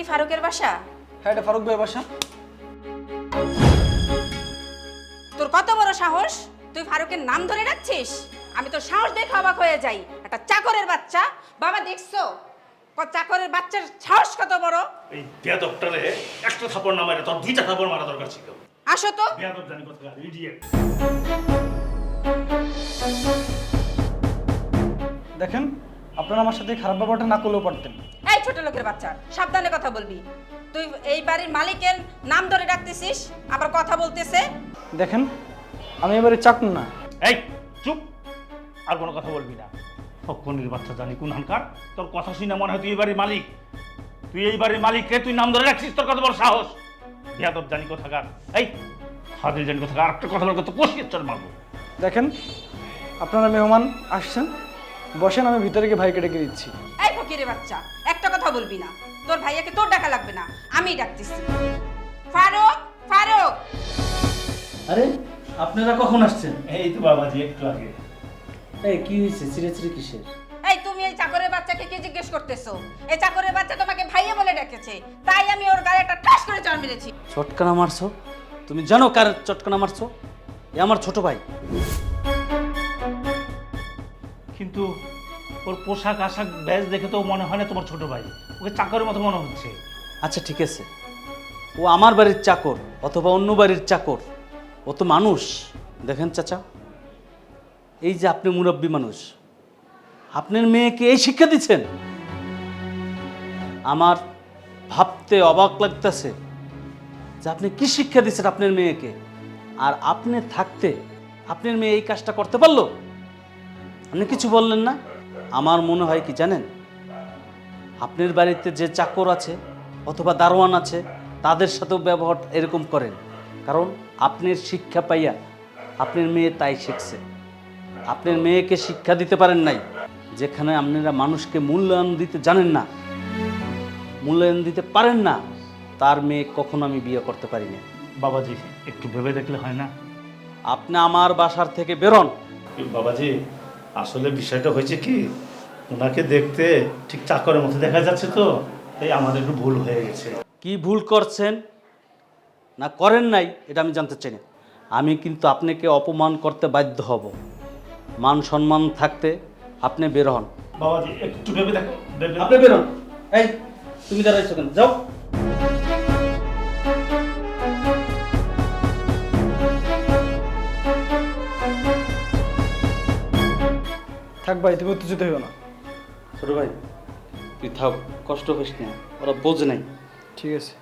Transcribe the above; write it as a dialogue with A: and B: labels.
A: ফারুকের বাসা?
B: হ্যাঁ, এটা ফারুক ভাইয়ের বাসা।
A: তোর কত বড় সাহস, তুই ফারুকের নাম ধরে রাখছিস? আমি তো সাহস দেখে অবাক হয়ে যাই। একটা চাকরের বাচ্চা, বাবা দেখছো চাকরের বাচ্চার সাহস কত বড়?
C: এই বেয়াদবটারে একটা থাপড় না মারে তোর দুইটা থাপড় মারা দরকার ছিল।
A: আসো তো।
C: বেয়াদব জানি কথা, ইডিয়েট।
B: দেখেন, আপনারা আমার সাথে খারাপ ব্যাপারটা না করলেও পারতেন।
A: এই ছোট লোকের বাচ্চা, সাবধানে কথা বলবি। তুই এই বাড়ির মালিকের নাম ধরে রাখতেছিস, আবার কথা বলতেছে।
B: দেখেন, আমি এবারে চাকর না।
C: এই চুপ, আর কোনো কথা বলবি না। ফকনির বাচ্চা জানি কোন হানকার, তোর কথা শুনে মনে হয় তুই এই বাড়ির মালিক। তুই এই বাড়ির মালিককে তুই নাম ধরে রাখছিস, তোর কত বড় সাহস? বেয়াদব জানি কোথাকার। এই হাদিল জানি কোথাকার, আরেকটা কথা বলতে তো কষিয়ে চল মারবো।
B: দেখেন, আপনারা মেহমান আসছেন, বসেন, আমি ভিতরে গিয়ে ভাইকে ডেকে দিচ্ছি।
A: এই ফকিরের বাচ্চা, একটা কথা বলবি না। তোর ভাইয়াকে তোর ডাকা লাগবে না, আমিই ডাকতেছি। ফারুক, ফারুক।
D: আরে আপনারা কখন আসছেন?
C: এই তো বাবাজি একটু আগে।
D: এই কি হয়েছে, চিড়ে কিসের?
A: এই তুমি এই চাকরের বাচ্চাকে কি জিজ্ঞেস করতেছো? এই চাকরের বাচ্চা তোমাকে ভাইয়া বলে ডেকেছে, তাই আমি ওর গায়ে একটা ঠাস করে চড় মেরেছি।
D: চটকানা মারছো? তুমি জানো কার চটকানা মারছো? এ আমার ছোট ভাই।
C: কিন্তু ওর পোশাক আশাক ব্যাজ দেখে তো মনে হয় না তোমার ছোট ভাই, ওকে চাকরের মতো মনে হচ্ছে।
D: আচ্ছা ঠিক আছে, ও আমার বাড়ির চাকর অথবা অন্য বাড়ির চাকর, ও তো মানুষ। দেখেন চাচা, এই যে আপনি মুরব্বী মানুষ, আপনার মেয়েকে এই শিক্ষা দিচ্ছেন, আমার ভাবতে অবাক লাগতেছে যে আপনি কি শিক্ষা দিচ্ছেন আপনার মেয়েকে। আর আপনি থাকতে আপনার মেয়ে এই কাজটা করতে পারলো? আপনি কিছু বললেন না? আমার মনে হয় কি জানেন, আপনার বাড়িতে যে চাকর আছে অথবা দারোয়ান আছে তাদের সাথেও ব্যবহার এরকম করেন, কারণ আপনার শিক্ষা পাইয়া আপনার মেয়ে তাই শিখছে। আপনার মেয়েকে শিক্ষা দিতে পারেন নাই। যেখানে আপনারা মানুষকে মূল্যায়ন দিতে জানেন না, মূল্যায়ন দিতে পারেন না, তার মেয়ে কখনো আমি বিয়ে করতে পারি না।
C: বাবাজি একটু ভেবে দেখলে হয় না?
D: আপনি আমার বাসার থেকে বেরোন।
C: বাবাজি আসলে বিষয়টা হয়েছে কি, ওনাকে দেখতে ঠিক চাকরের মতো দেখা যাচ্ছে, তো তাই আমাদের একটু ভুল হয়ে গেছে।
D: কি ভুল করছেন না করেন নাই এটা আমি জানতে চাই না। আমি কিন্তু আপনাকে অপমান করতে বাধ্য হব। মান সম্মান থাকতে আপনি বের হন।
C: বাবাজি একটু ভেবে দেখো, ভেবে
D: আপনি বেরোন। এই তুমি দাঁড়াইছো কেন? যাও।
B: থাক ভাই, তুমি উত্তেজিত হইও না।
D: ছোট ভাই তুই থাক, কষ্ট হইস না, ওরা বোঝে নাই।
B: ঠিক আছে।